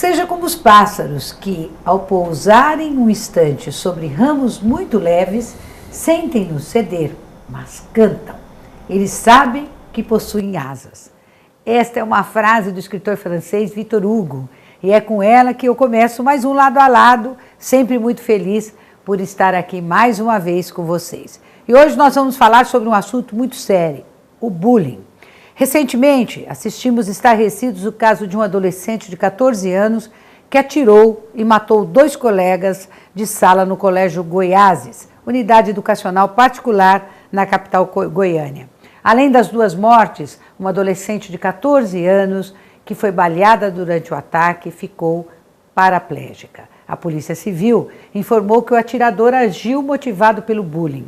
Seja como os pássaros que, ao pousarem um instante sobre ramos muito leves, sentem-nos ceder, mas cantam. Eles sabem que possuem asas. Esta é uma frase do escritor francês Victor Hugo, e é com ela que eu começo mais um Lado a Lado, sempre muito feliz por estar aqui mais uma vez com vocês. E hoje nós vamos falar sobre um assunto muito sério, o bullying. Recentemente, assistimos estarrecidos o caso de um adolescente de 14 anos que atirou e matou 2 colegas de sala no Colégio Goiáses, unidade educacional particular na capital goiânia. Além das 2 mortes, uma adolescente de 14 anos que foi baleada durante o ataque ficou paraplégica. A Polícia Civil informou que o atirador agiu motivado pelo bullying.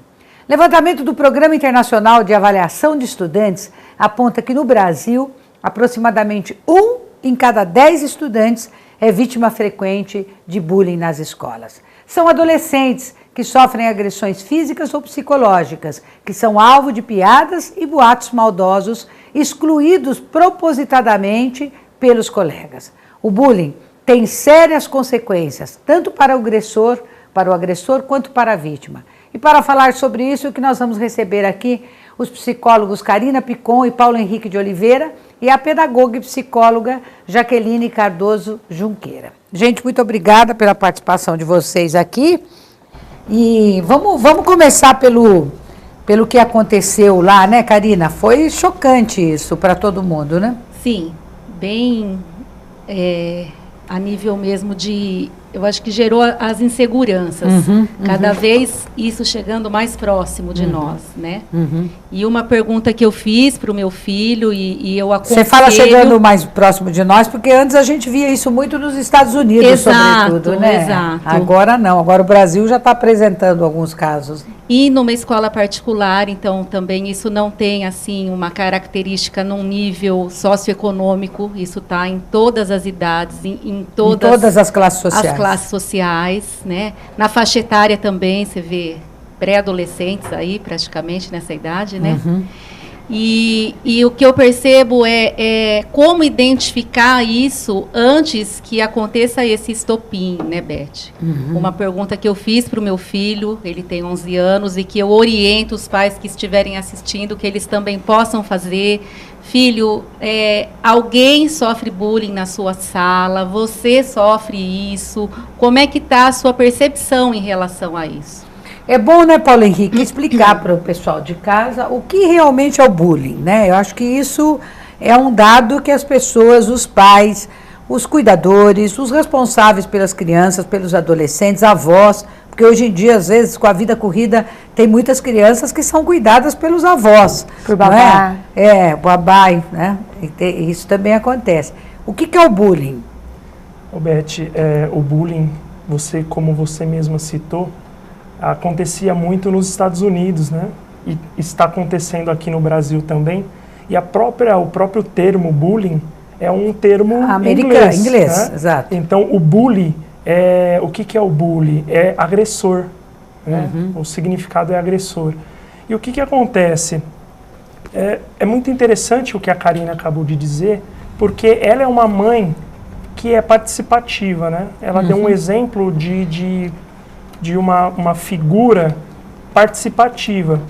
Levantamento do Programa Internacional de Avaliação de Estudantes aponta que no Brasil, aproximadamente 1 em cada 10 estudantes é vítima frequente de bullying nas escolas. São adolescentes que sofrem agressões físicas ou psicológicas, que são alvo de piadas e boatos maldosos, excluídos propositadamente pelos colegas. O bullying tem sérias consequências, tanto para o agressor quanto para a vítima. E para falar sobre isso, que nós vamos receber aqui os psicólogos Karina Picon e Paulo Henrique de Oliveira e a pedagoga e psicóloga Jaqueline Cardoso Junqueira. Gente, muito obrigada pela participação de vocês aqui. E vamos começar pelo que aconteceu lá, né, Karina? Foi chocante isso para todo mundo, né? Sim, bem a nível mesmo de... Eu acho que gerou as inseguranças. Cada vez isso chegando mais próximo de nós, né? E uma pergunta que eu fiz para o meu filho e eu aconselho... Você fala chegando mais próximo de nós, porque antes a gente via isso muito nos Estados Unidos, sobretudo, né? Exato. Agora não, agora o Brasil já está apresentando alguns casos. E numa escola particular, então, também isso não tem, assim, uma característica num nível socioeconômico, isso está em todas as idades, em todas as classes sociais. As classes sociais, né? Na faixa etária também, você vê pré-adolescentes aí, praticamente, nessa idade, né? E o que eu percebo é como identificar isso antes que aconteça esse estopim, né, Beth? Uma pergunta que eu fiz para o meu filho, ele tem 11 anos, e que eu oriento os pais que estiverem assistindo, que eles também possam fazer. Filho, alguém sofre bullying na sua sala, você sofre isso, como é que está a sua percepção em relação a isso? É bom, né, Paulo Henrique, explicar para o pessoal de casa o que realmente é o bullying, né? Eu acho que isso é um dado que as pessoas, os pais, os cuidadores, os responsáveis pelas crianças, pelos adolescentes, avós, porque hoje em dia, às vezes, com a vida corrida, tem muitas crianças que são cuidadas pelos avós. Por babá. Babá, né? Isso também acontece. O que é o bullying? Beth, o bullying, como você mesma citou, acontecia muito nos Estados Unidos, né? E está acontecendo aqui no Brasil também. E o próprio termo bullying é um termo inglês, né? Exato. Então, o bully, o que é o bully? É agressor, né? O significado é agressor. E o que acontece? É muito interessante o que a Karina acabou de dizer, porque ela é uma mãe que é participativa, né? Ela deu um exemplo de uma figura participativa.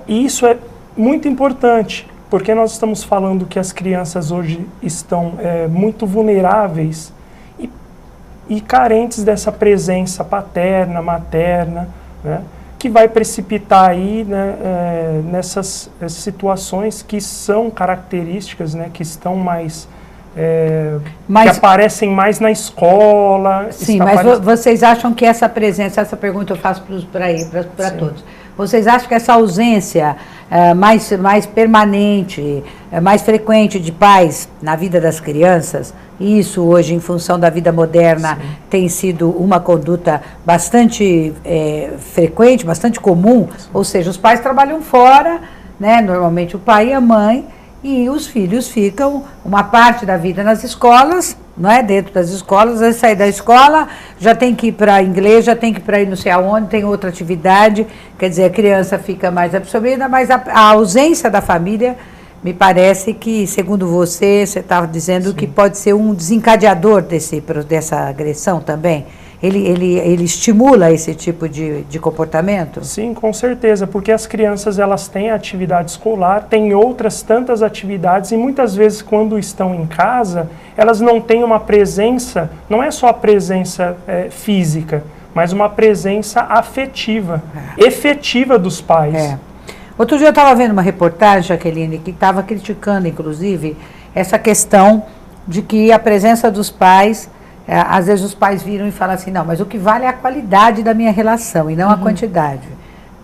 E isso é muito importante, porque nós estamos falando que as crianças hoje estão muito vulneráveis e carentes dessa presença paterna, materna, né, que vai precipitar aí, né, nessas situações que são características, né, que estão mais... que aparecem mais na escola. Sim, mas vocês acham que essa presença, essa pergunta eu faço para todos, vocês acham que essa ausência mais permanente, mais frequente de pais na vida das crianças, isso hoje em função da vida moderna tem sido uma conduta bastante frequente, bastante comum, ou seja, os pais trabalham fora, né, normalmente o pai e a mãe, e os filhos ficam uma parte da vida nas escolas, não é? Dentro das escolas, aí sair da escola, já tem que ir para inglês, já tem que ir para ir não sei aonde, tem outra atividade, quer dizer, a criança fica mais absorvida, mas a ausência da família me parece que, segundo você estava dizendo que pode ser um desencadeador dessa agressão também. Ele estimula esse tipo de comportamento? Sim, com certeza, porque as crianças elas têm atividade escolar, têm outras tantas atividades e muitas vezes quando estão em casa, elas não têm uma presença, não é só a presença física, mas uma presença afetiva, efetiva dos pais. Outro dia eu estava vendo uma reportagem, Jaqueline, que estava criticando, inclusive, essa questão de que a presença dos pais, às vezes os pais viram e falam assim, não, mas o que vale é a qualidade da minha relação e não a quantidade.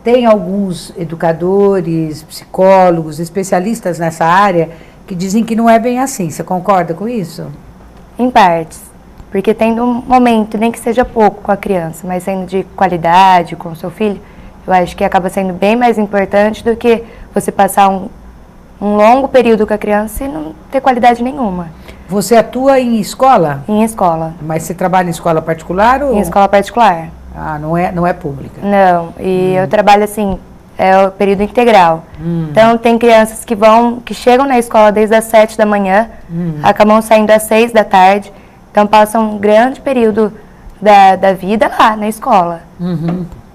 Tem alguns educadores, psicólogos, especialistas nessa área que dizem que não é bem assim. Você concorda com isso? Em partes. Porque tendo um momento, nem que seja pouco com a criança, mas sendo de qualidade com o seu filho, eu acho que acaba sendo bem mais importante do que você passar um longo período com a criança e não ter qualidade nenhuma. Você atua em escola? Em escola. Mas você trabalha em escola particular? Ou... Em escola particular. Ah, não é pública? Não, e eu trabalho assim, é o período integral. Então tem crianças que chegam na escola desde as 7 da manhã, acabam saindo às 6 da tarde, então passam um grande período da vida lá na escola.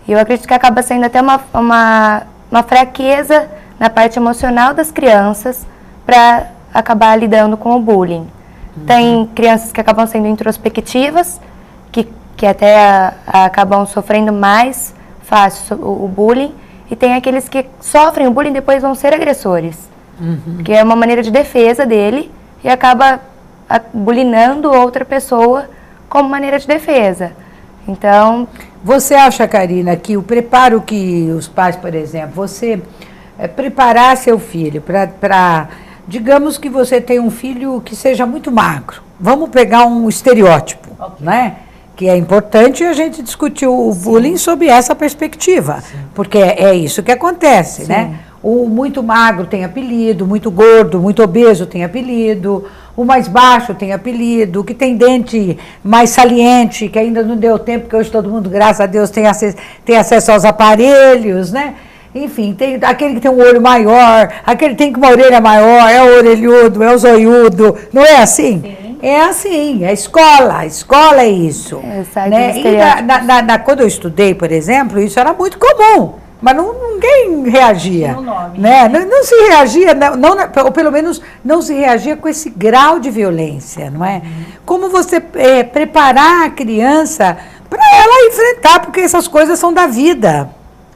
E eu acredito que acaba sendo até uma fraqueza na parte emocional das crianças para acabar lidando com o bullying. Tem crianças que acabam sendo introspectivas, que até acabam sofrendo mais fácil o bullying, e tem aqueles que sofrem o bullying e depois vão ser agressores, que é uma maneira de defesa dele e acaba bullyingando outra pessoa como maneira de defesa. Então... Você acha, Karina, que o preparo que os pais, por exemplo, você preparar seu filho para... Digamos que você tem um filho que seja muito magro. Vamos pegar um estereótipo, né? Que é importante a gente discutir o bullying sob essa perspectiva. Porque é isso que acontece, né? O muito magro tem apelido, muito gordo, muito obeso tem apelido, o mais baixo tem apelido, o que tem dente mais saliente, que ainda não deu tempo, porque hoje todo mundo, graças a Deus, tem acesso aos aparelhos, né? Enfim, tem aquele que tem um olho maior, aquele que tem uma orelha maior, é o orelhudo, é o zoiudo, não é assim? Sim. É assim, a escola é isso. Né? E quando eu estudei, por exemplo, isso era muito comum, mas ninguém reagia. Né? Não se reagia, ou pelo menos não se reagia com esse grau de violência, não é? Como você preparar a criança para ela enfrentar, porque essas coisas são da vida.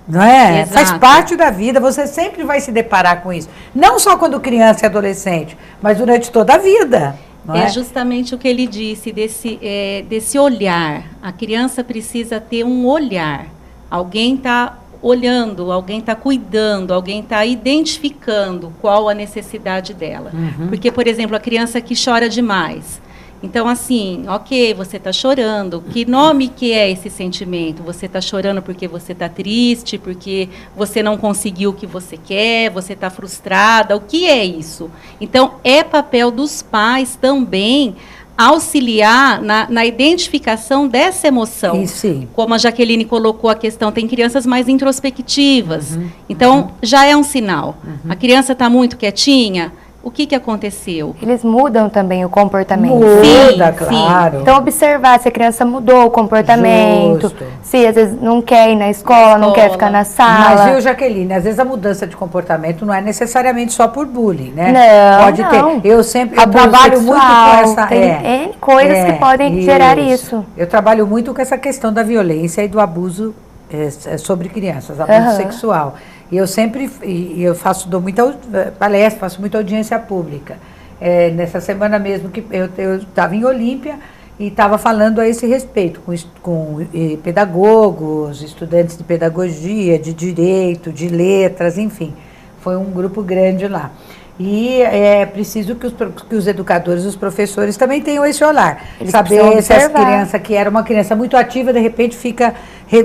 Não é? Exato. Faz parte da vida, você sempre vai se deparar com isso. Não só quando criança e adolescente, mas durante toda a vida. É justamente o que ele disse, desse olhar. A criança precisa ter um olhar. Alguém está olhando, alguém está cuidando, alguém está identificando qual a necessidade dela. Porque, por exemplo, a criança que chora demais. Então, assim, ok, você está chorando. Que nome que é esse sentimento? Você está chorando porque você está triste, porque você não conseguiu o que você quer, você está frustrada. O que é isso? Então, é papel dos pais também auxiliar na identificação dessa emoção. Isso. Como a Jaqueline colocou a questão, tem crianças mais introspectivas. Então, já é um sinal. A criança está muito quietinha. O que aconteceu? Eles mudam também o comportamento. Muda, claro. Então, observar se a criança mudou o comportamento, justo. Se às vezes não quer ir na escola, não quer ficar na sala. Mas, viu, Jaqueline, às vezes a mudança de comportamento não é necessariamente só por bullying, né? Não, pode ter. Eu trabalho sexual, muito com essa... Tem N coisas que podem gerar isso. Eu trabalho muito com essa questão da violência e do abuso sobre crianças, abuso sexual. E eu sempre, dou muita palestra, faço muita audiência pública. Nessa semana mesmo que eu estava em Olímpia e estava falando a esse respeito, com pedagogos, estudantes de pedagogia, de direito, de letras, enfim. Foi um grupo grande lá. E é preciso que os educadores, os professores também tenham esse olhar. Eles saber se essa criança, que era uma criança muito ativa, de repente fica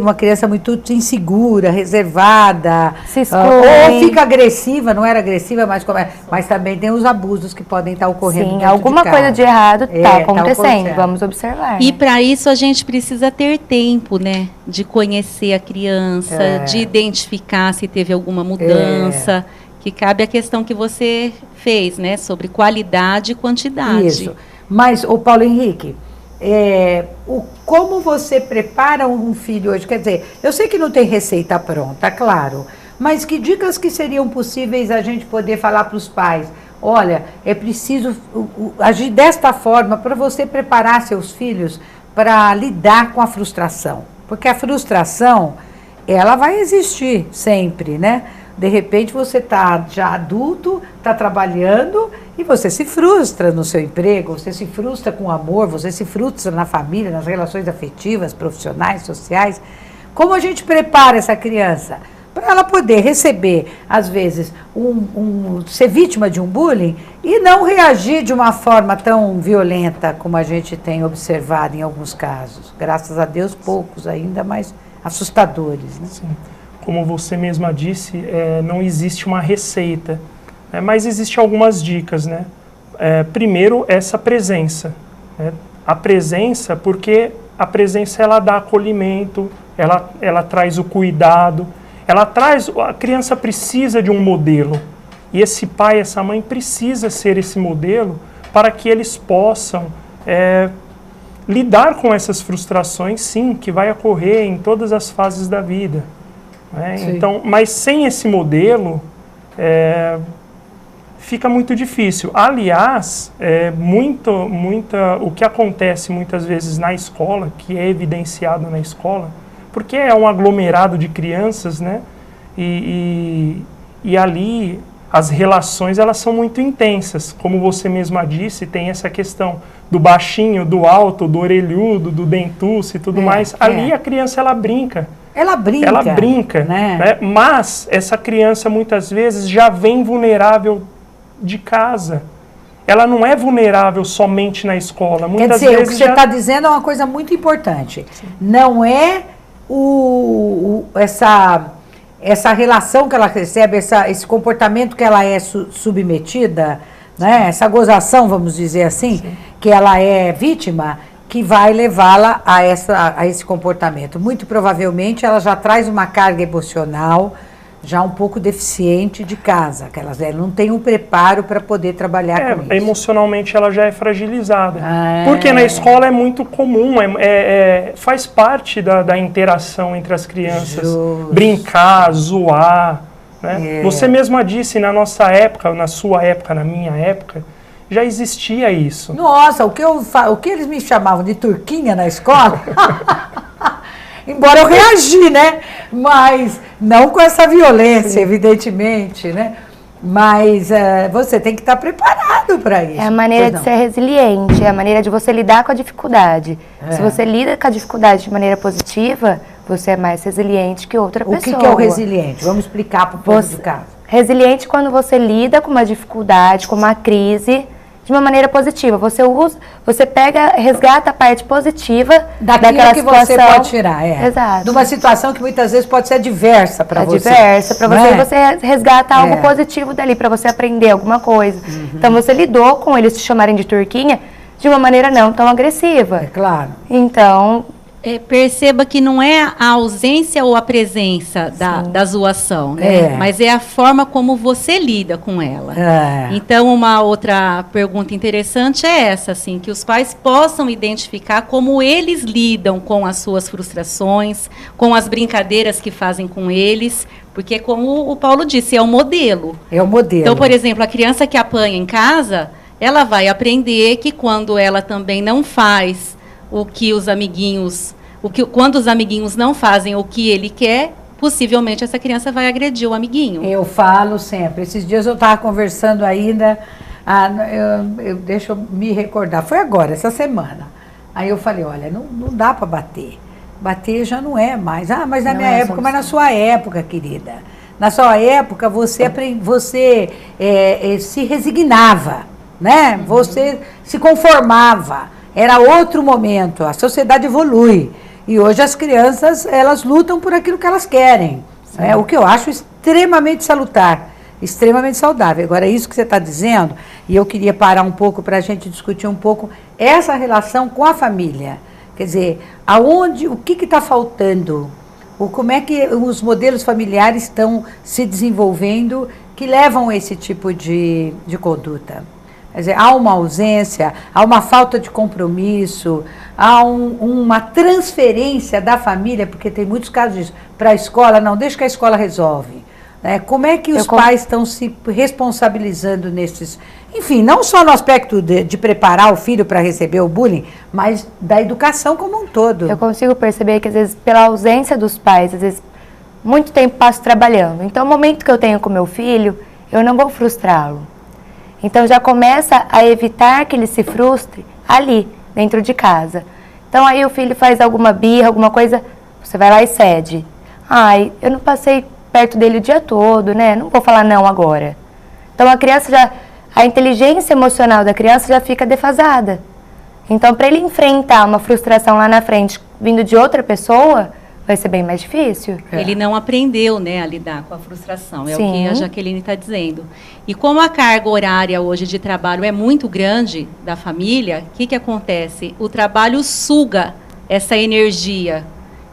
uma criança muito insegura, reservada, ou fica agressiva, não era agressiva, mas também tem os abusos que podem estar ocorrendo. Sim, alguma coisa de errado está acontecendo, vamos observar. E para isso a gente precisa ter tempo, né? De conhecer a criança, de identificar se teve alguma mudança. que cabe a questão que você fez, né, sobre qualidade e quantidade. Isso. Mas, o Paulo Henrique, como você prepara um filho hoje? Quer dizer, eu sei que não tem receita pronta, claro, mas que dicas que seriam possíveis a gente poder falar para os pais? Olha, é preciso agir desta forma para você preparar seus filhos para lidar com a frustração. Porque a frustração, ela vai existir sempre, né? De repente você está já adulto, está trabalhando e você se frustra no seu emprego, você se frustra com o amor, você se frustra na família, nas relações afetivas, profissionais, sociais. Como a gente prepara essa criança para ela poder receber, às vezes, ser vítima de um bullying e não reagir de uma forma tão violenta como a gente tem observado em alguns casos. Graças a Deus, poucos ainda, mas assustadores, né? Sim. Como você mesma disse, não existe uma receita, né, mas existem algumas dicas, né? Primeiro, essa presença. Né? A presença, porque a presença ela dá acolhimento, ela traz o cuidado, a criança precisa de um modelo. E esse pai, essa mãe precisa ser esse modelo para que eles possam lidar com essas frustrações, sim, que vai ocorrer em todas as fases da vida. Então, mas sem esse modelo, fica muito difícil. Aliás, o que acontece muitas vezes na escola, que é evidenciado na escola, porque é um aglomerado de crianças, né? E ali as relações elas são muito intensas. Como você mesma disse, tem essa questão do baixinho, do alto, do orelhudo, do dentuço e tudo mais. Ali a criança ela brinca. Ela brinca, né? Mas essa criança muitas vezes já vem vulnerável de casa. Ela não é vulnerável somente na escola. Muitas vezes o que você está dizendo é uma coisa muito importante. Sim. Não é essa relação que ela recebe, esse comportamento que ela é submetida, né? Essa gozação, vamos dizer assim, sim, que ela é vítima, que vai levá-la a esse comportamento. Muito provavelmente ela já traz uma carga emocional já um pouco deficiente de casa, que ela não tem um preparo para poder trabalhar com isso. Emocionalmente ela já é fragilizada. Porque na escola é muito comum, faz parte da interação entre as crianças. Justo. Brincar, zoar. Né? Você mesma disse, na nossa época, na sua época, na minha época, já existia isso. Nossa, o que eles me chamavam de turquinha na escola... Embora eu reagi, né? Mas não com essa violência, evidentemente, né? Mas você tem que estar preparado para isso. É a maneira de ser resiliente, é a maneira de você lidar com a dificuldade. Se você lida com a dificuldade de maneira positiva, você é mais resiliente que outra pessoa. O que é o resiliente? Vamos explicar para o povo de casa. Resiliente quando você lida com uma dificuldade, com uma crise, de uma maneira positiva. Você resgata a parte positiva daquela que situação. Você pode tirar, Exato. De uma situação que muitas vezes pode ser adversa para você. Adversa para você, você resgata algo positivo dali, para você aprender alguma coisa. Então você lidou com eles te chamarem de turquinha de uma maneira não tão agressiva. É claro. Então... perceba que não é a ausência ou a presença da zoação, né? Mas é a forma como você lida com ela. Então, uma outra pergunta interessante é essa, assim, que os pais possam identificar como eles lidam com as suas frustrações, com as brincadeiras que fazem com eles, porque, como o Paulo disse, é o modelo. É o modelo. Então, por exemplo, a criança que apanha em casa, ela vai aprender que quando ela também não faz o que os amiguinhos, quando os amiguinhos não fazem o que ele quer, possivelmente essa criança vai agredir o amiguinho. Eu falo sempre. Esses dias eu estava conversando ainda, deixa eu me recordar, foi agora, essa semana. Aí eu falei, olha, não dá para bater. Bater já não é mais. Mas na minha época, mas na sua época, querida. Na sua época, você se resignava, né? Você se conformava. Era outro momento, a sociedade evolui. E hoje as crianças, elas lutam por aquilo que elas querem. O que eu acho extremamente salutar, extremamente saudável. Agora, isso que você está dizendo, e eu queria parar um pouco para a gente discutir um pouco essa relação com a família. Quer dizer, o que está faltando como é que os modelos familiares estão se desenvolvendo que levam a esse tipo de conduta. Quer dizer, há uma ausência, há uma falta de compromisso, há uma transferência da família, porque tem muitos casos disso, para a escola, não, deixa que a escola resolve. Né? Como é que os pais estão se responsabilizando nesses... Enfim, não só no aspecto de preparar o filho para receber o bullying, mas da educação como um todo. Eu consigo perceber que, às vezes, pela ausência dos pais, às vezes, muito tempo passo trabalhando. Então, o momento que eu tenho com meu filho, eu não vou frustrá-lo. Então, já começa a evitar que ele se frustre ali, dentro de casa. Então, aí o filho faz alguma birra, alguma coisa, você vai lá e cede. Ai, eu não passei perto dele o dia todo, né? Não vou falar não agora. Então, a inteligência emocional da criança já fica defasada. Então, para ele enfrentar uma frustração lá na frente, vindo de outra pessoa, vai ser bem mais difícil. Ele não aprendeu, né, a lidar com a frustração, é Sim. o que a Jaqueline está dizendo. E como a carga horária hoje de trabalho é muito grande da família, o que acontece? O trabalho suga essa energia.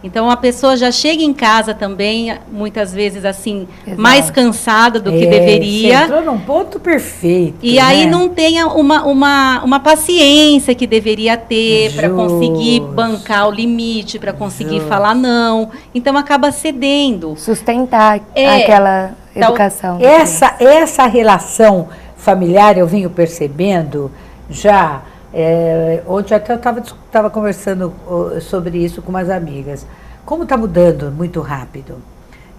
Então, a pessoa já chega em casa também, muitas vezes, assim, Exato. mais cansada do que deveria. Você entrou num ponto perfeito. E aí não tem uma paciência que deveria ter para conseguir bancar o limite, para conseguir falar não. Então, acaba cedendo. Sustentar aquela educação. Essa relação familiar eu venho percebendo já... ontem até eu estava conversando sobre isso com umas amigas. Como está mudando muito rápido.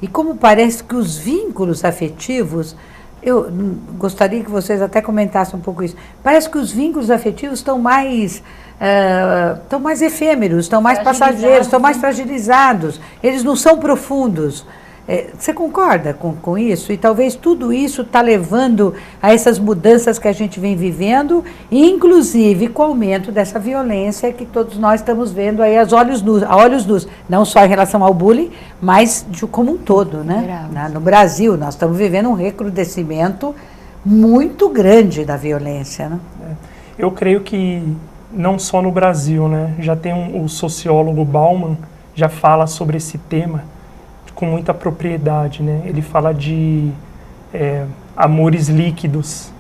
E como parece que os vínculos afetivos, eu gostaria que vocês até comentassem um pouco isso. Parece que os vínculos afetivos estão mais efêmeros, estão mais passageiros, estão mais fragilizados. Eles não são profundos. Você concorda com isso? E talvez tudo isso está levando a essas mudanças que a gente vem vivendo, inclusive com o aumento dessa violência que todos nós estamos vendo aí a olhos nus, não só em relação ao bullying, mas como um todo, né? No Brasil, nós estamos vivendo um recrudescimento muito grande da violência, né? Eu creio que não só no Brasil, né? Já tem o sociólogo Bauman, já fala sobre esse tema, com muita propriedade, né? Ele fala de amores líquidos.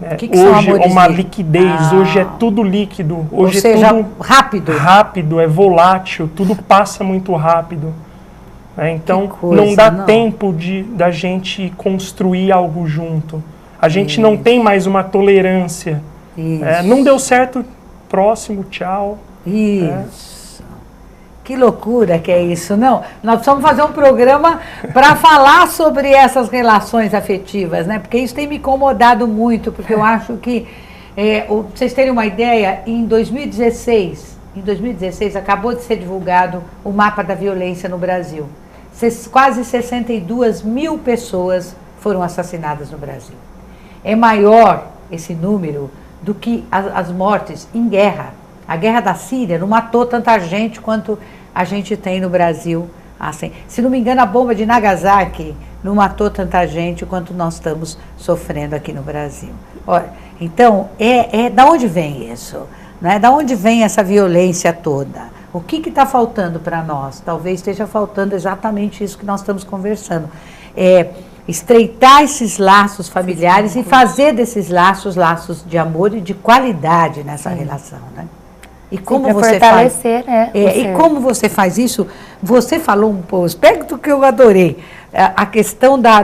Né? Que são amores uma líquidos? Liquidez, hoje é tudo líquido. Hoje ou seja, é tudo rápido. Rápido, é volátil, tudo passa muito rápido. Né? Então, coisa, não dá tempo da gente construir algo junto. A gente não tem mais uma tolerância. Não deu certo, próximo, tchau. Isso. Que loucura que é isso, não? Nós precisamos fazer um programa para falar sobre essas relações afetivas, né? Porque isso tem me incomodado muito, porque eu acho que, pra vocês terem uma ideia, em 2016 acabou de ser divulgado o mapa da violência no Brasil. Quase 62 mil pessoas foram assassinadas no Brasil. É maior esse número do que as mortes em guerra. A guerra da Síria não matou tanta gente quanto a gente tem no Brasil. Assim, se não me engano, a bomba de Nagasaki não matou tanta gente quanto nós estamos sofrendo aqui no Brasil. Olha, então, da onde vem isso? Né? Da onde vem essa violência toda? O que está faltando para nós? Talvez esteja faltando exatamente isso que nós estamos conversando. Estreitar esses laços familiares e fazer desses laços de amor e de qualidade nessa relação, né? E como você faz, né, e como você faz isso? Você falou um aspecto que eu adorei, a questão da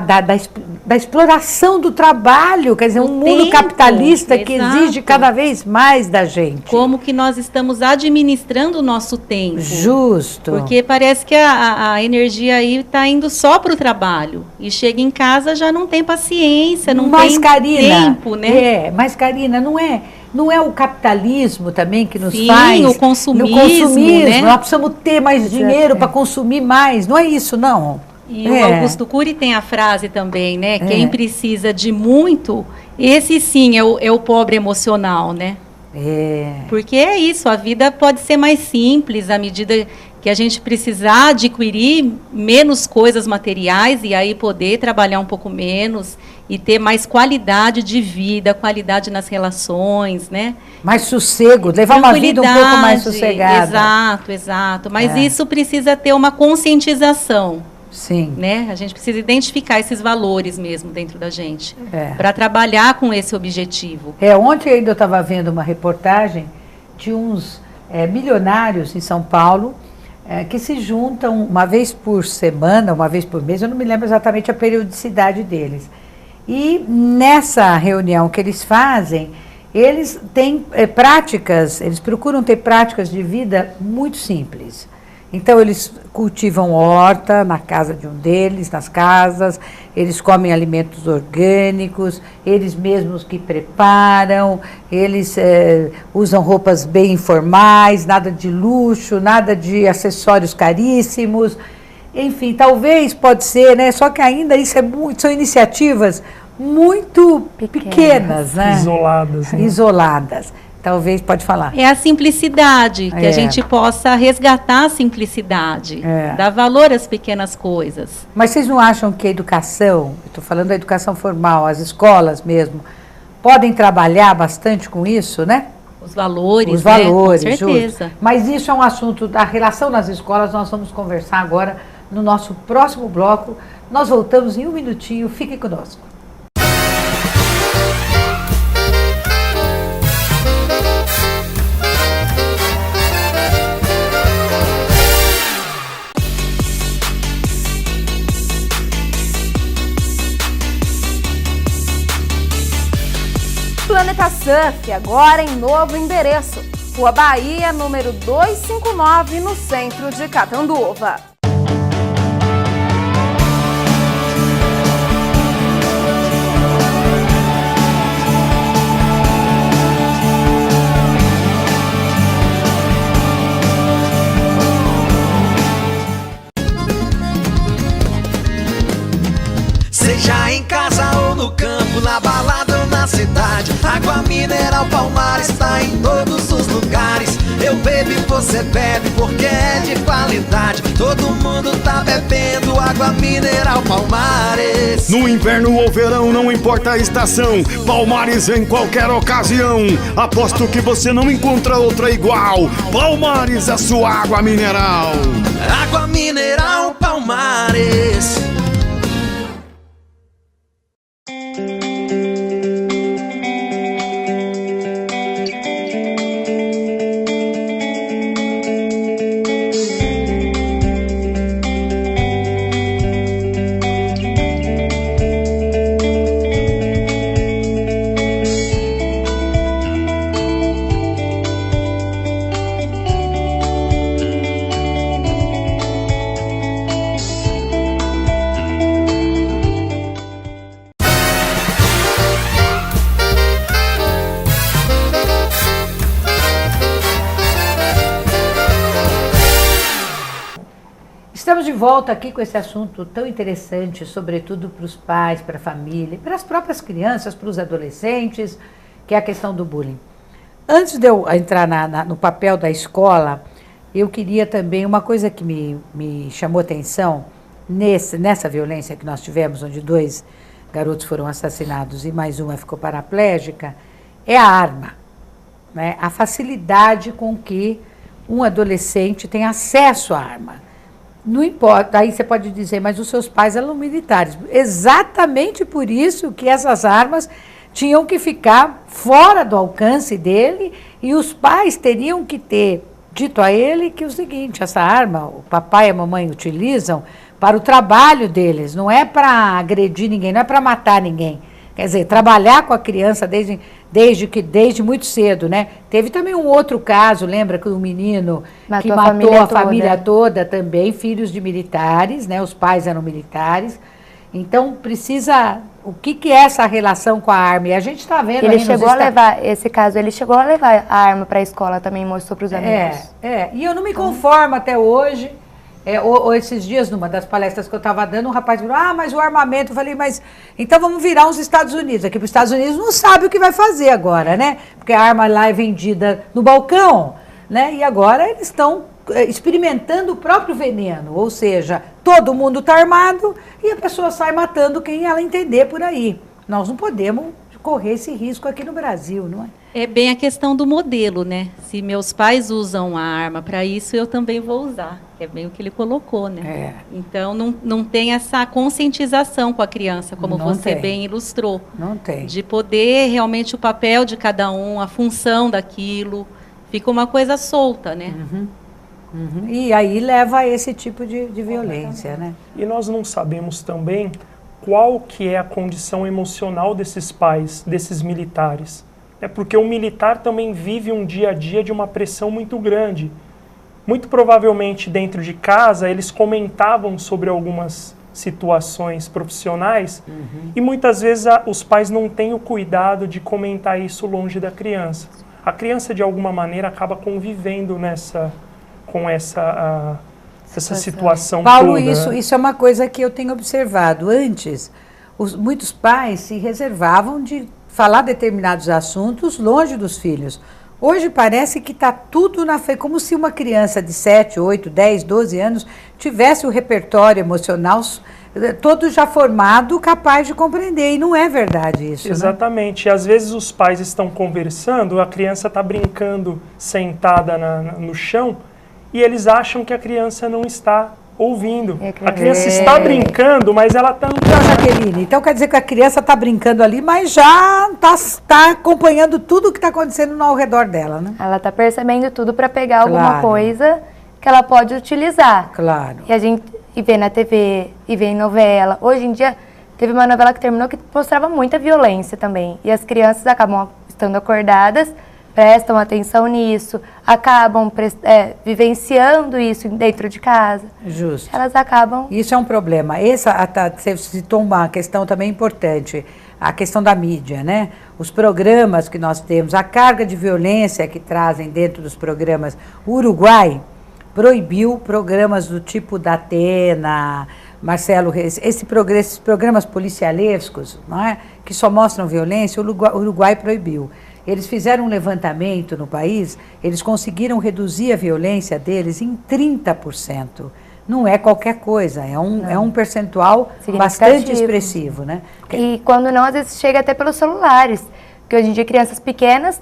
exploração do trabalho, quer dizer, um mundo capitalista que exige cada vez mais da gente. Como que nós estamos administrando o nosso tempo. Justo. Porque parece que a energia aí está indo só para o trabalho. E chega em casa já não tem paciência, não tem tempo, né? Mas Karina, não é o capitalismo também que nos Sim, faz... o consumismo, né? Nós precisamos ter mais dinheiro para consumir mais. Não é isso, não. E o Augusto Cury tem a frase também, né? Quem precisa de muito, esse sim é o pobre emocional, né? Porque é isso, a vida pode ser mais simples à medida que a gente precisar adquirir menos coisas materiais e aí poder trabalhar um pouco menos e ter mais qualidade de vida, qualidade nas relações, né? Mais sossego, levar uma vida um pouco mais sossegada. Exato, exato. Mas isso precisa ter uma conscientização. Sim. Né? A gente precisa identificar esses valores mesmo dentro da gente, para trabalhar com esse objetivo. Ontem ainda eu estava vendo uma reportagem de uns milionários em São Paulo, que se juntam uma vez por semana, uma vez por mês, eu não me lembro exatamente a periodicidade deles. E nessa reunião que eles fazem, eles têm práticas, eles procuram ter práticas de vida muito simples. Então, eles cultivam horta na casa de um deles, nas casas, eles comem alimentos orgânicos, eles mesmos que preparam, eles usam roupas bem informais, nada de luxo, nada de acessórios caríssimos. Enfim, talvez pode ser, né? Só que ainda isso são iniciativas muito pequenas, né? Isoladas. Né? Isoladas. Talvez, pode falar. É a simplicidade, que a gente possa resgatar a simplicidade, dar valor às pequenas coisas. Mas vocês não acham que a educação, estou falando da educação formal, as escolas mesmo, podem trabalhar bastante com isso, né? Os valores, Os valores, com certeza. Justo. Mas isso é um assunto da relação nas escolas, nós vamos conversar agora no nosso próximo bloco. Nós voltamos em um minutinho, fiquem conosco. Planeta Surf, agora em novo endereço. Rua Bahia, número 259, no centro de Catanduva. Seja em casa ou no campo, na balada ou na cidade, água mineral Palmares está em todos os lugares. Eu bebo e você bebe porque é de qualidade. Todo mundo tá bebendo água mineral Palmares. No inverno ou verão, não importa a estação, Palmares em qualquer ocasião. Aposto que você não encontra outra igual. Palmares, a sua água mineral. Água mineral Palmares. Estamos de volta aqui com esse assunto tão interessante, sobretudo para os pais, para a família, para as próprias crianças, para os adolescentes, que é a questão do bullying. Antes de eu entrar no papel da escola, eu queria também, uma coisa que me chamou atenção, nessa violência que nós tivemos, onde 2 garotos foram assassinados e mais uma ficou paraplégica, é a arma, né? A facilidade com que um adolescente tem acesso à arma. Não importa, aí você pode dizer, mas os seus pais eram militares. Exatamente por isso que essas armas tinham que ficar fora do alcance dele e os pais teriam que ter dito a ele que o seguinte, essa arma, o papai e a mamãe utilizam para o trabalho deles, não é para agredir ninguém, não é para matar ninguém. Quer dizer, trabalhar com a criança desde muito cedo, né? Teve também um outro caso, lembra que o menino que matou a família toda também, filhos de militares, né? Os pais eram militares. Então, precisa... O que é essa relação com a arma? E a gente está vendo... Ele chegou a levar, esse caso, ele chegou a levar a arma para a escola também, mostrou para os amigos. E eu não me conformo até hoje... esses dias, numa das palestras que eu estava dando, um rapaz falou, mas o armamento, eu falei, mas então vamos virar uns Estados Unidos, aqui para os Estados Unidos não sabe o que vai fazer agora, né, porque a arma lá é vendida no balcão, né, e agora eles estão experimentando o próprio veneno, ou seja, todo mundo está armado e a pessoa sai matando quem ela entender por aí. Nós não podemos correr esse risco aqui no Brasil, não é? É bem a questão do modelo, né? Se meus pais usam a arma para isso, eu também vou usar. É bem o que ele colocou, né? Então, não tem essa conscientização com a criança, como Não você tem. bem ilustrou. Não tem. De poder, realmente, o papel de cada um, a função daquilo. Fica uma coisa solta, né? Uhum. E aí leva a esse tipo de violência, né? E nós não sabemos também qual que é a condição emocional desses pais, desses militares. É porque o militar também vive um dia a dia de uma pressão muito grande. Muito provavelmente dentro de casa eles comentavam sobre algumas situações profissionais e muitas vezes os pais não têm o cuidado de comentar isso longe da criança. A criança de alguma maneira acaba convivendo com essa situação Paulo, toda. isso é uma coisa que eu tenho observado. Antes, muitos pais se reservavam de falar determinados assuntos longe dos filhos. Hoje parece que está tudo na frente, como se uma criança de 7, 8, 10, 12 anos tivesse o repertório emocional todo já formado, capaz de compreender. E não é verdade isso. Exatamente. Né? E às vezes os pais estão conversando, a criança está brincando sentada no chão e eles acham que a criança não está ouvindo. A criança está brincando, mas ela está... Então, Jaqueline, então quer dizer que a criança está brincando ali, mas já está acompanhando tudo o que está acontecendo ao redor dela, né? Ela está percebendo tudo para pegar alguma coisa que ela pode utilizar. Claro. E a gente vê na TV, e vê em novela. Hoje em dia, teve uma novela que terminou que mostrava muita violência também. E as crianças acabam estando acordadas, prestam atenção nisso, acabam vivenciando isso dentro de casa. Justo. Elas acabam... Isso é um problema. Você citou uma questão também importante, a questão da mídia, né? Os programas que nós temos, a carga de violência que trazem dentro dos programas. O Uruguai proibiu programas do tipo da Atena, Marcelo, esses programas policialescos, não é? Que só mostram violência, o Uruguai proibiu. Eles fizeram um levantamento no país, eles conseguiram reduzir a violência deles em 30%. Não é qualquer coisa, é um percentual bastante expressivo, né? E quando não, às vezes chega até pelos celulares, porque hoje em dia crianças pequenas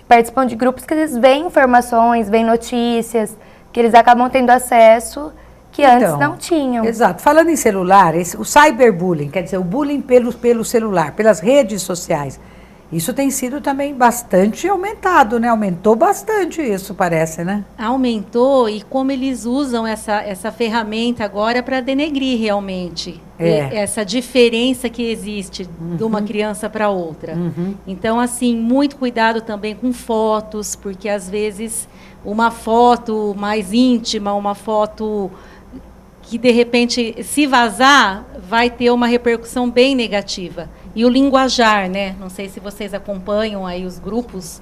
participam de grupos que eles veem informações, veem notícias, que eles acabam tendo acesso que antes não tinham. Exato. Falando em celular, o cyberbullying, quer dizer, o bullying pelo celular, pelas redes sociais, isso tem sido também bastante aumentado, né? Aumentou bastante isso, parece, né? Aumentou, e como eles usam essa ferramenta agora para denegrir realmente essa diferença que existe de uma criança para outra. Então, assim, muito cuidado também com fotos, porque às vezes uma foto mais íntima, uma foto que de repente, se vazar, vai ter uma repercussão bem negativa. E o linguajar, né? Não sei se vocês acompanham aí os grupos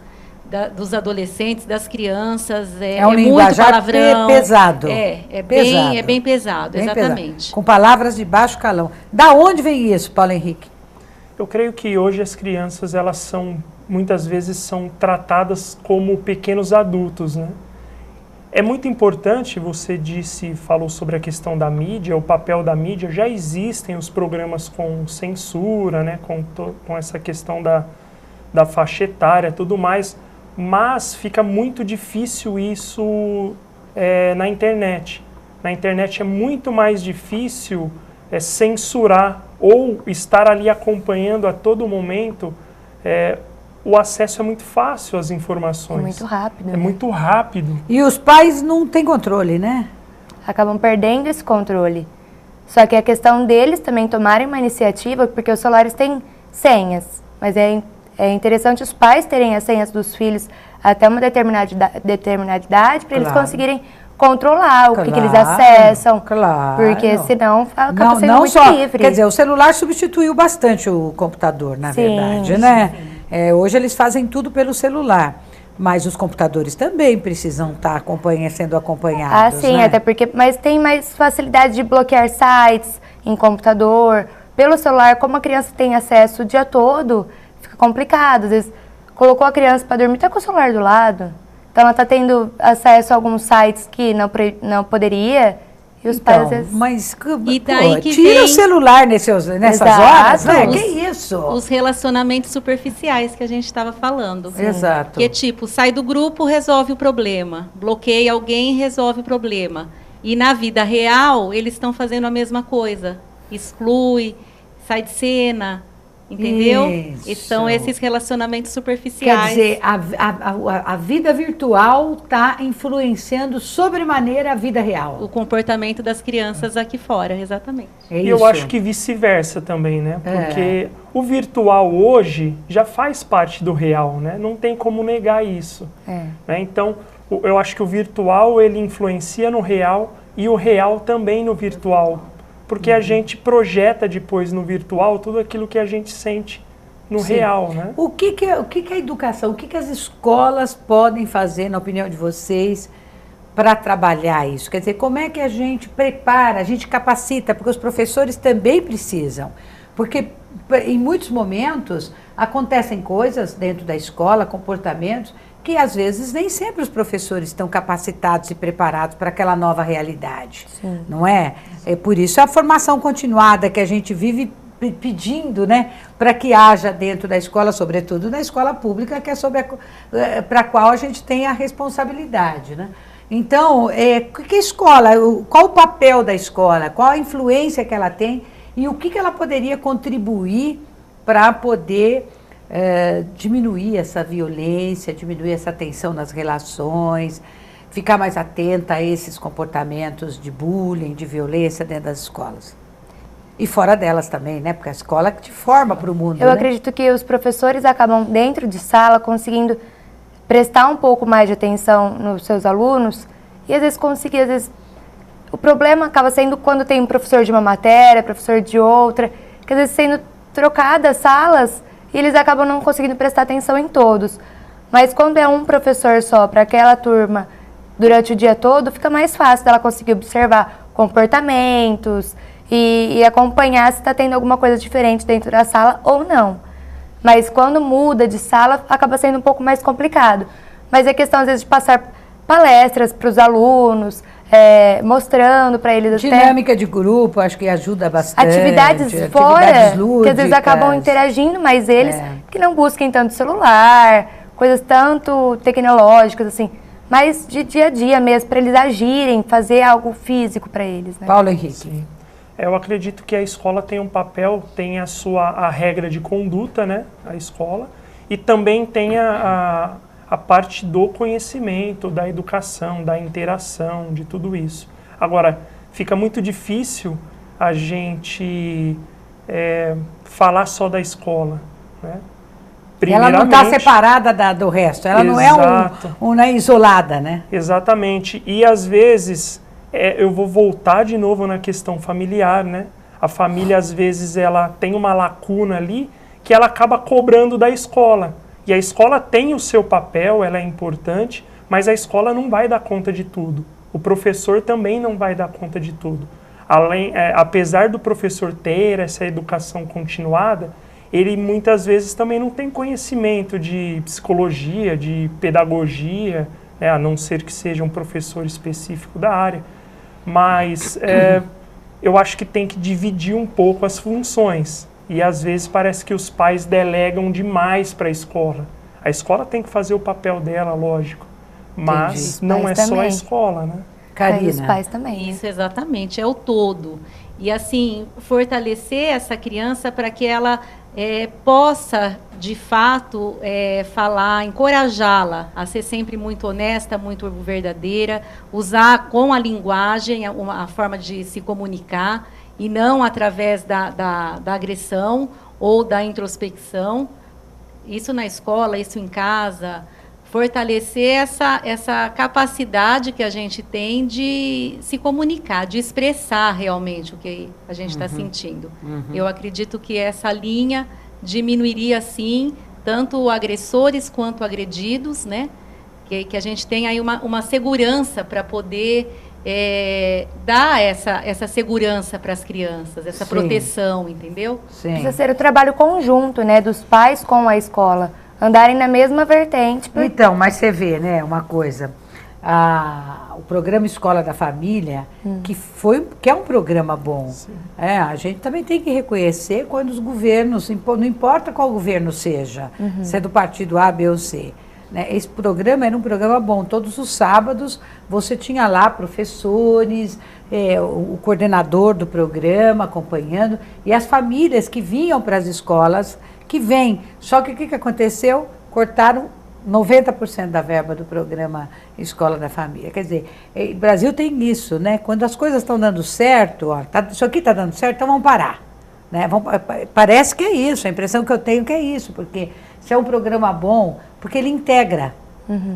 dos adolescentes, das crianças. É um linguajar muito palavrão. Pesado. É bem pesado, bem exatamente. Pesado. Com palavras de baixo calão. Da onde vem isso, Paulo Henrique? Eu creio que hoje as crianças, muitas vezes são tratadas como pequenos adultos, né? É muito importante, você falou sobre a questão da mídia, o papel da mídia. Já existem os programas com censura, né, com essa questão da faixa etária e tudo mais, mas fica muito difícil isso na internet. Na internet é muito mais difícil censurar ou estar ali acompanhando a todo momento. O acesso é muito fácil às informações. É muito rápido. É muito rápido. E os pais não têm controle, né? Acabam perdendo esse controle. Só que a questão deles também tomarem uma iniciativa, porque os celulares têm senhas. Mas é interessante os pais terem as senhas dos filhos até uma determinada idade, para eles conseguirem controlar o que eles acessam. Claro. Porque senão acaba sendo muito livre. Quer dizer, o celular substituiu bastante o computador, na verdade, né? Hoje eles fazem tudo pelo celular, mas os computadores também precisam estar sendo acompanhados. Sim, né? até porque, mas tem mais facilidade de bloquear sites em computador. Pelo celular, como a criança tem acesso o dia todo, fica complicado. Às vezes, colocou a criança para dormir, está com o celular do lado. Então ela está tendo acesso a alguns sites que não poderia, e os pais às vezes... Mas E daí que tira vem- o celular nessas Exato. horas, né? Os- Que isso? Os relacionamentos superficiais que a gente estava falando. Exato. Que é tipo, sai do grupo, resolve o problema. Bloqueia alguém, resolve o problema. E na vida real, eles estão fazendo a mesma coisa. Exclui, sai de cena, entendeu? Isso. E são esses relacionamentos Quer superficiais. dizer, a vida virtual está influenciando sobremaneira a vida real. O comportamento das crianças aqui fora, exatamente. É E eu isso. acho que vice-versa também, né? É. Porque o virtual hoje já faz parte do real, né? Não tem como negar isso. Né? Então, eu acho que o virtual, ele influencia no real e o real também no virtual. Porque a gente projeta depois no virtual tudo aquilo que a gente sente no Sim. real, né? O que é a educação? O que as escolas podem fazer, na opinião de vocês, para trabalhar isso? Quer dizer, como é que a gente prepara, a gente capacita? Porque os professores também precisam. Porque em muitos momentos acontecem coisas dentro da escola, comportamentos, que às vezes nem sempre os professores estão capacitados e preparados para aquela nova realidade. Sim. Não é? É por isso a formação continuada que a gente vive pedindo, né, para que haja dentro da escola, sobretudo na escola pública, que é para a qual a gente tem a responsabilidade, né? Então, que escola, qual o papel da escola, qual a influência que ela tem e o que ela poderia contribuir para poder diminuir essa violência, diminuir essa tensão nas relações, ficar mais atenta a esses comportamentos de bullying, de violência dentro das escolas. E fora delas também, né? Porque a escola que te forma para o mundo. Eu né? acredito que os professores acabam dentro de sala conseguindo prestar um pouco mais de atenção nos seus alunos e às vezes o problema acaba sendo quando tem um professor de uma matéria, professor de outra, que às vezes sendo trocadas salas e eles acabam não conseguindo prestar atenção em todos. Mas quando é um professor só para aquela turma durante o dia todo, fica mais fácil dela conseguir observar comportamentos e acompanhar se está tendo alguma coisa diferente dentro da sala ou não. Mas quando muda de sala, acaba sendo um pouco mais complicado. Mas é questão, às vezes, de passar palestras para os alunos, mostrando para eles Dinâmica de grupo, acho que ajuda bastante. atividades fora, que às vezes acabam interagindo mais eles, que não busquem tanto celular, coisas tanto tecnológicas, assim, mas de dia a dia mesmo, para eles agirem, fazer algo físico para eles. Né? Paulo Henrique. Sim. Eu acredito que a escola tem um papel, tem a regra de conduta, né, a escola, e também tem a parte do conhecimento, da educação, da interação, de tudo isso. Agora, fica muito difícil a gente falar só da escola, né? Ela não está separada do resto, ela não é uma isolada, né? Exatamente, e às vezes... eu vou voltar de novo na questão familiar, né? A família, às vezes, ela tem uma lacuna ali que ela acaba cobrando da escola. E a escola tem o seu papel, ela é importante, mas a escola não vai dar conta de tudo. O professor também não vai dar conta de tudo. Apesar do professor ter essa educação continuada, ele muitas vezes também não tem conhecimento de psicologia, de pedagogia, né? A não ser que seja um professor específico da área. Mas eu acho que tem que dividir um pouco as funções. E às vezes parece que os pais delegam demais para a escola. A escola tem que fazer o papel dela, lógico. Mas não é só a escola, né? Karina. Os pais também. Isso, exatamente, é o todo. E assim, fortalecer essa criança para que ela possa, de fato, falar, encorajá-la a ser sempre muito honesta, muito verdadeira, usar com a linguagem a forma de se comunicar e não através da agressão ou da introspecção. Isso na escola, isso em casa, fortalecer essa capacidade que a gente tem de se comunicar, de expressar realmente o que a gente está sentindo. Eu acredito que essa linha diminuiria, sim, tanto agressores quanto agredidos, né? Que a gente tem aí uma segurança para poder dar essa segurança para as crianças, essa proteção, entendeu? Sim. Precisa ser o trabalho conjunto, né, dos pais com a escola. andarem na mesma vertente. Então, mas você vê, né, uma coisa, o programa Escola da Família, que é um programa bom, a gente também tem que reconhecer quando os governos, não importa qual governo seja, se é do partido A, B ou C, né, esse programa era um programa bom. Todos os sábados você tinha lá professores, o coordenador do programa acompanhando, e as famílias que vinham para as escolas, que vêm. Só que o que aconteceu? Cortaram 90% da verba do programa Escola da Família. Quer dizer, o Brasil tem isso, né? Quando as coisas estão dando certo, isso aqui está dando certo, então vamos parar. Né? Parece que é isso, a impressão que eu tenho que é isso, porque se é um programa bom, porque ele integra.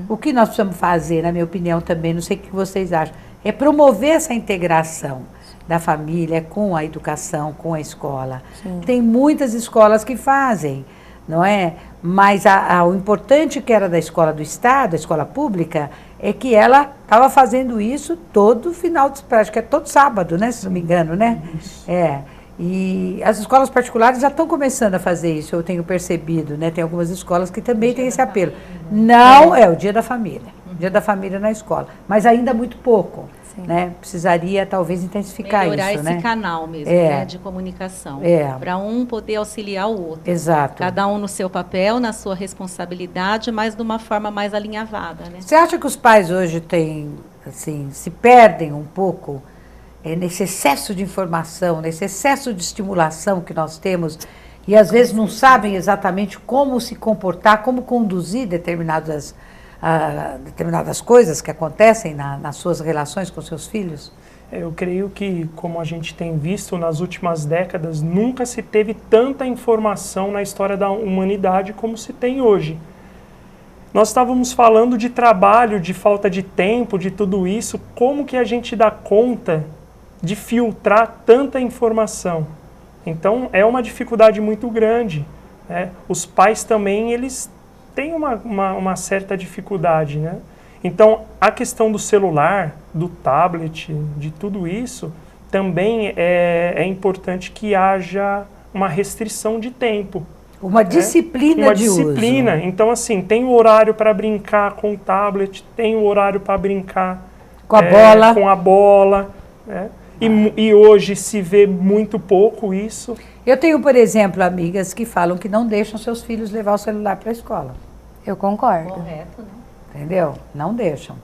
O que nós precisamos fazer, na minha opinião também, não sei o que vocês acham, é promover essa integração da família com a educação, com a escola. Tem muitas escolas que fazem, não é? Mas o importante que era da escola do Estado, a escola pública, é que ela estava fazendo isso todo final de semana, acho que é todo sábado, né? Se não me engano, né? E as escolas particulares já estão começando a fazer isso, eu tenho percebido, né? Tem algumas escolas que também têm esse apelo. Não, é o Dia da Família, Dia da Família na escola, mas ainda muito pouco. Né? Precisaria talvez intensificar melhorar isso, esse canal mesmo, né, de comunicação, para um poder auxiliar o outro. Exato. Cada um no seu papel, na sua responsabilidade, mas de uma forma mais alinhavada, né? Você acha que os pais hoje têm, assim, se perdem um pouco nesse excesso de informação, nesse excesso de estimulação que nós temos, e às vezes não sabem exatamente como se comportar, como conduzir determinadas coisas que acontecem nas suas relações com seus filhos? Eu creio que, como a gente tem visto nas últimas décadas, nunca se teve tanta informação na história da humanidade como se tem hoje. Nós estávamos falando de trabalho, de falta de tempo, de tudo isso. Como que a gente dá conta de filtrar tanta informação? Então, é uma dificuldade muito grande, né? Os pais também, eles tem uma certa dificuldade, né? Então, a questão do celular, do tablet, de tudo isso, também é importante que haja uma restrição de tempo. Uma disciplina de uso. Uma disciplina. Então, assim, tem o horário para brincar com o tablet, tem o horário para brincar com a bola. Né? E hoje se vê muito pouco isso. Eu tenho, por exemplo, amigas que falam que não deixam seus filhos levar o celular para a escola. Eu concordo. Correto, né? Entendeu? Não deixam.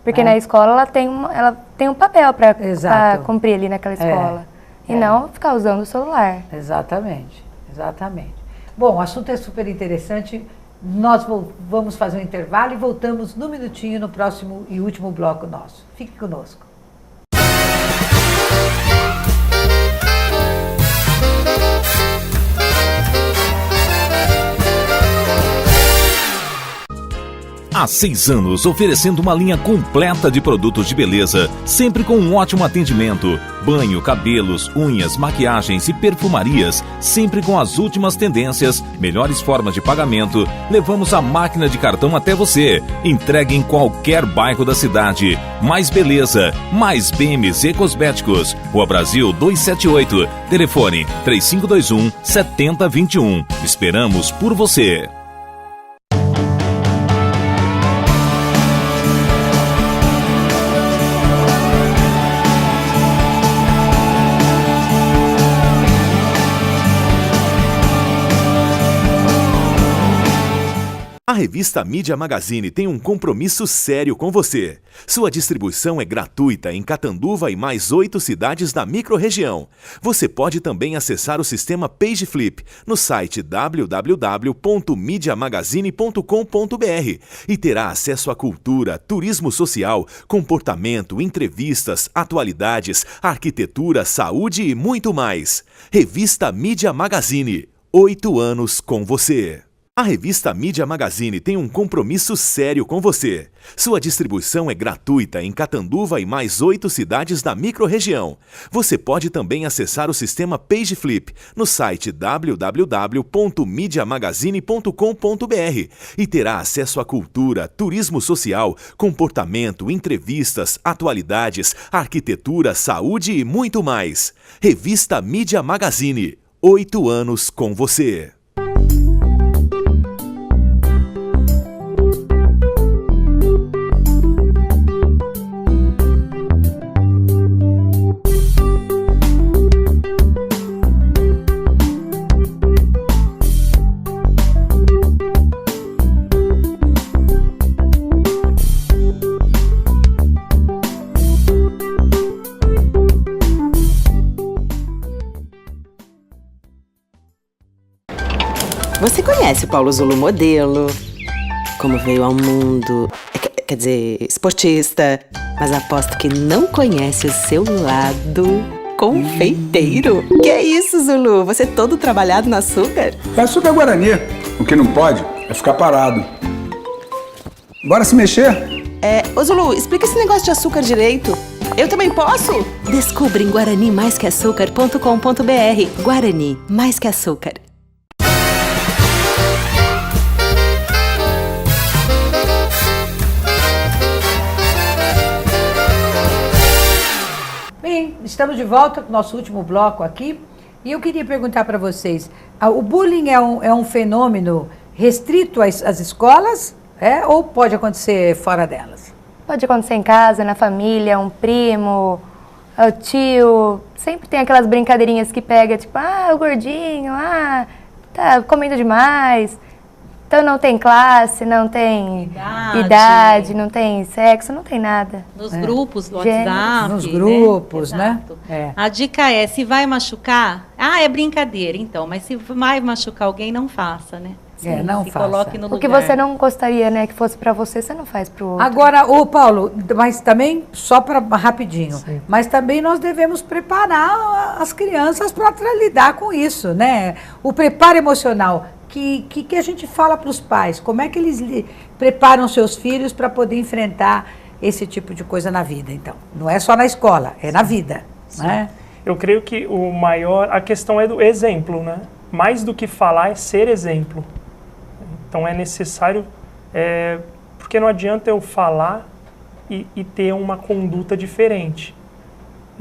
Porque na escola ela tem um papel para cumprir ali naquela escola. E não ficar usando o celular. Exatamente, exatamente. Bom, o assunto é super interessante. Nós vamos fazer um intervalo e voltamos no minutinho no próximo e último bloco nosso. Fique conosco. Há 6 anos, oferecendo uma linha completa de produtos de beleza, sempre com um ótimo atendimento. Banho, cabelos, unhas, maquiagens e perfumarias, sempre com as últimas tendências, melhores formas de pagamento. Levamos a máquina de cartão até você. Entregue em qualquer bairro da cidade. Mais beleza, mais BMZ Cosméticos. Rua Brasil 278. Telefone 3521-7021. Esperamos por você. A revista Mídia Magazine tem um compromisso sério com você. Sua distribuição é gratuita em Catanduva e mais 8 cidades da microrregião. Você pode também acessar o sistema PageFlip no site www.mediamagazine.com.br e terá acesso à cultura, turismo social, comportamento, entrevistas, atualidades, arquitetura, saúde e muito mais. Revista Mídia Magazine. 8 anos com você. A revista Mídia Magazine tem um compromisso sério com você. Sua distribuição é gratuita em Catanduva e mais 8 cidades da microrregião. Você pode também acessar o sistema PageFlip no site www.mediamagazine.com.br e terá acesso à cultura, turismo social, comportamento, entrevistas, atualidades, arquitetura, saúde e muito mais. Revista Mídia Magazine. 8 anos com você. Você conhece o Paulo Zulu modelo, como veio ao mundo, quer dizer, esportista, mas aposto que não conhece o seu lado confeiteiro. Que é isso, Zulu? Você é todo trabalhado no açúcar? É açúcar Guarani. O que não pode é ficar parado. Bora se mexer? Ô Zulu, explica esse negócio de açúcar direito. Eu também posso? Descubra em guaranimaisqueaçúcar.com.br. Guarani, mais que açúcar. Bem, estamos de volta com o nosso último bloco aqui. E eu queria perguntar para vocês, o bullying é um fenômeno restrito às escolas, ou pode acontecer fora delas? Pode acontecer em casa, na família, um primo, o tio. Sempre tem aquelas brincadeirinhas que pega, tipo, o gordinho, tá comendo demais. Então não tem classe, não tem idade, não tem sexo, não tem nada. Nos grupos do WhatsApp. Nos grupos, né? A dica é, se vai machucar, é brincadeira, então, mas se vai machucar alguém, não faça, né? Não se faça. Coloque no lugar. O que você não gostaria, né, que fosse pra você não faz pro outro. Agora, Paulo, mas também, só para rapidinho, mas também nós devemos preparar as crianças para lidar com isso, né? O preparo emocional, que a gente fala para os pais, como é que eles preparam seus filhos para poder enfrentar esse tipo de coisa na vida, então? Não é só na escola, é na vida, né? Eu creio que a questão é do exemplo, né? Mais do que falar é ser exemplo. Então é necessário, porque não adianta eu falar e ter uma conduta diferente.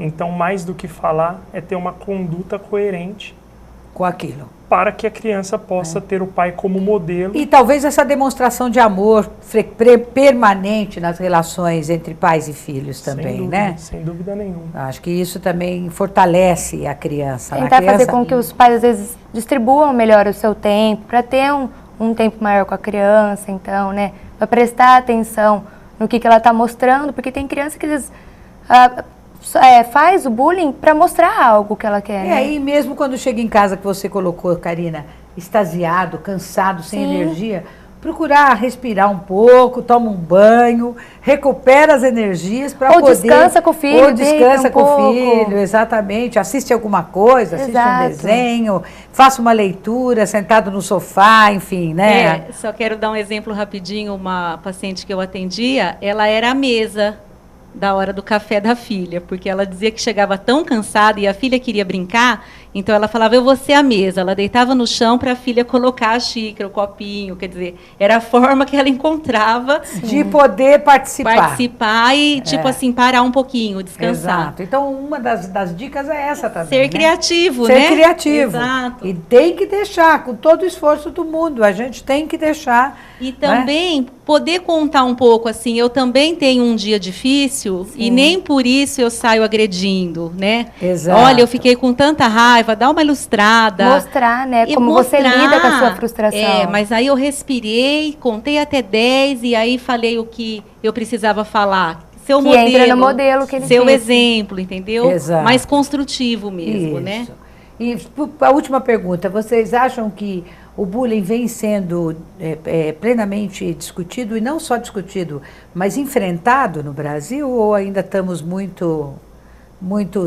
Então, mais do que falar é ter uma conduta coerente com aquilo, para que a criança possa ter o pai como modelo. E talvez essa demonstração de amor permanente nas relações entre pais e filhos também, né? Sem dúvida nenhuma. Acho que isso também fortalece a criança. Tentar fazer com que os pais, às vezes, distribuam melhor o seu tempo, para ter um tempo maior com a criança, então, né? Para prestar atenção no que ela está mostrando, porque tem criança que, às vezes, faz o bullying para mostrar algo que ela quer. Né? E mesmo quando chega em casa, que você colocou, Karina, extasiado, cansado, sem energia, procurar respirar um pouco, toma um banho, recupera as energias para poder... Ou descansa com o filho. Ou descansa com o filho, exatamente. Assiste alguma coisa, assiste um desenho, faça uma leitura, sentado no sofá, enfim, né? Só quero dar um exemplo rapidinho. Uma paciente que eu atendia, ela era a mesa da hora do café da filha, porque ela dizia que chegava tão cansada e a filha queria brincar, então ela falava, eu vou ser a mesa. Ela deitava no chão para a filha colocar a xícara, o copinho, quer dizer, era a forma que ela encontrava de poder participar e, tipo assim, parar um pouquinho, descansar. Exato. Então, uma das dicas é essa também. Ser criativo, né? Ser criativo. Exato. E tem que deixar, com todo o esforço do mundo, a gente tem que deixar. E também poder contar um pouco, assim, eu também tenho um dia difícil e nem por isso eu saio agredindo, né? Exato. Olha, eu fiquei com tanta raiva, dá uma ilustrada. Mostrar, né? Como você lida com a sua frustração. Mas aí eu respirei, contei até 10 e aí falei o que eu precisava falar. Seu que modelo, entra no modelo que ele seu disse. exemplo, entendeu? Exato. Mais construtivo mesmo, né? E a última pergunta, vocês acham que o bullying vem sendo plenamente discutido, e não só discutido, mas enfrentado no Brasil, ou ainda estamos muito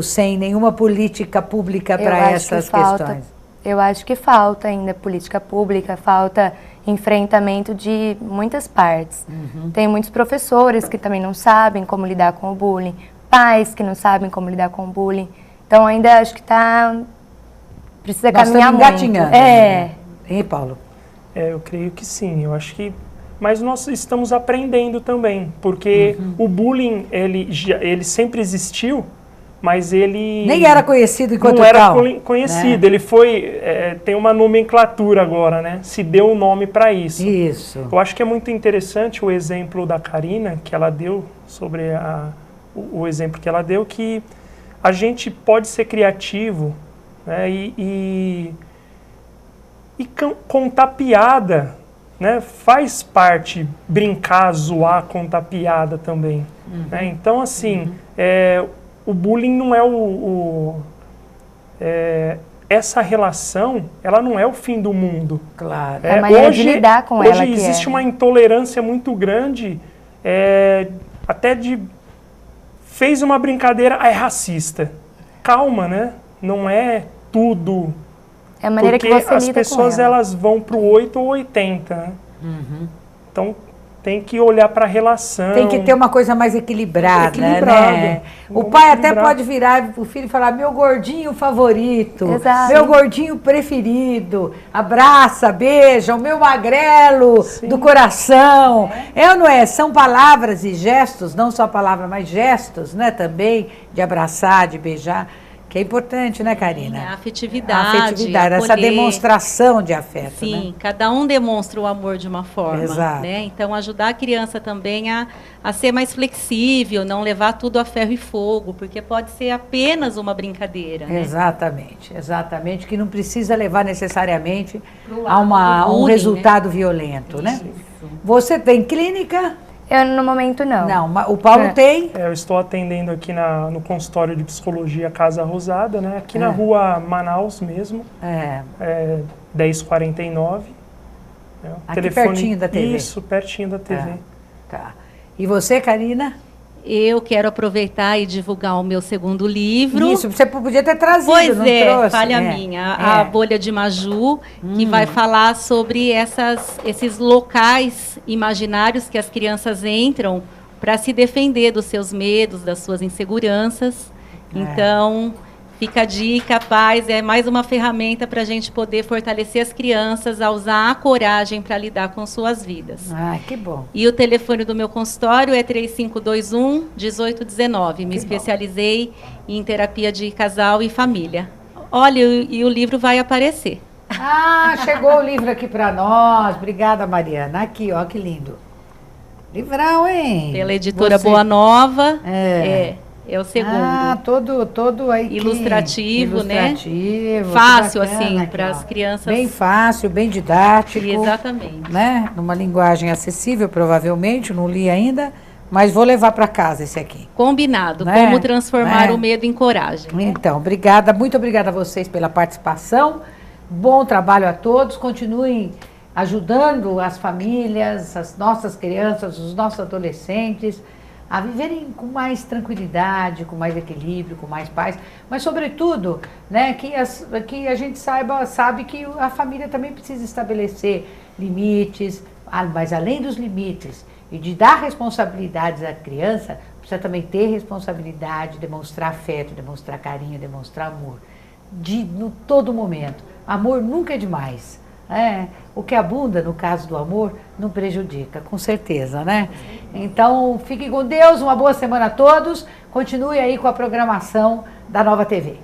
sem nenhuma política pública para essas questões? Eu acho que falta ainda política pública, falta enfrentamento de muitas partes. Tem muitos professores que também não sabem como lidar com o bullying, pais que não sabem como lidar com o bullying. Então ainda acho que precisa caminhar muito. Engatinhando. Hein, Paulo? Eu creio que sim, eu acho que... Mas nós estamos aprendendo também, porque o bullying, ele sempre existiu, mas ele... Nem era conhecido enquanto tal. Não era conhecido, ele foi... tem uma nomenclatura agora, né? Se deu um nome para isso. Isso. Eu acho que é muito interessante o exemplo da Karina, que ela deu, sobre o exemplo que ela deu, que a gente pode ser criativo, né? E contar piada, né? Faz parte, brincar, zoar, contar piada também. Né? Então, assim, o bullying não é essa relação, ela não é o fim do mundo. Claro. A maneira de lidar com ela Hoje que existe é. uma intolerância muito grande, até de... Fez uma brincadeira, é racista. Calma, né? Não é tudo. É a maneira porque que você as lida pessoas com ela. elas vão pro 8 ou 80, né? Então tem que olhar para a relação. Tem que ter uma coisa mais equilibrada, Equilibrado. né? O Vamos pai equilibrar. até pode virar pro filho e falar, meu gordinho favorito, Exato. meu gordinho preferido, abraça, beija, o meu magrelo do coração. É ou não é? São palavras e gestos, não só palavras, mas gestos, né? Também, de abraçar, de beijar. Que é importante, né, Karina? A afetividade, A afetividade, essa acolher. demonstração de afeto, Sim, né? cada um demonstra o amor de uma forma. Exato. Né? Então, ajudar a criança também a ser mais flexível, não levar tudo a ferro e fogo, porque pode ser apenas uma brincadeira. Né? Exatamente, exatamente, que não precisa levar necessariamente Pro a lado do um bullying, resultado violento, né? Você tem clínica? Eu, no momento, não. Não, o Paulo tem? Eu estou atendendo aqui no consultório de psicologia Casa Rosada, né? Aqui na rua Manaus mesmo, 1049. Né? Aqui pertinho da TV. Isso, pertinho da TV. Tá. E você, Karina? Eu quero aproveitar e divulgar o meu segundo livro. Isso, você podia ter trazido, Pois não é, trouxe? falha minha. A Bolha de Maju, que vai falar sobre esses locais imaginários que as crianças entram para se defender dos seus medos, das suas inseguranças. Então, fica a dica, paz, é mais uma ferramenta para a gente poder fortalecer as crianças a usar a coragem para lidar com suas vidas. Ah, que bom. E o telefone do meu consultório é 3521-1819. Me especializei em terapia de casal e família. Olha, e o livro vai aparecer. Ah, chegou o livro aqui para nós. Obrigada, Mariana. Aqui, ó, que lindo. Livrão, hein? Pela editora Você- Boa Nova. É. É o segundo. Ah, todo aí. Ilustrativo, né? Ilustrativo. Fácil, que bacana assim, aqui, para ó. as crianças. Bem fácil, bem didático. Exatamente. Né? Numa linguagem acessível, provavelmente, não li ainda, mas vou levar para casa esse aqui. Combinado. Né? Como transformar Né? o medo em coragem. Então, obrigada, muito obrigada a vocês pela participação. Bom trabalho a todos. Continuem ajudando as famílias, as nossas crianças, os nossos adolescentes a viverem com mais tranquilidade, com mais equilíbrio, com mais paz, mas sobretudo, né, que a gente sabe que a família também precisa estabelecer limites, mas além dos limites e de dar responsabilidades à criança, precisa também ter responsabilidade, demonstrar afeto, demonstrar carinho, demonstrar amor, no todo momento. Amor nunca é demais. O que abunda, no caso do amor, não prejudica, com certeza, né? Então, fiquem com Deus, uma boa semana a todos. Continue aí com a programação da Nova TV.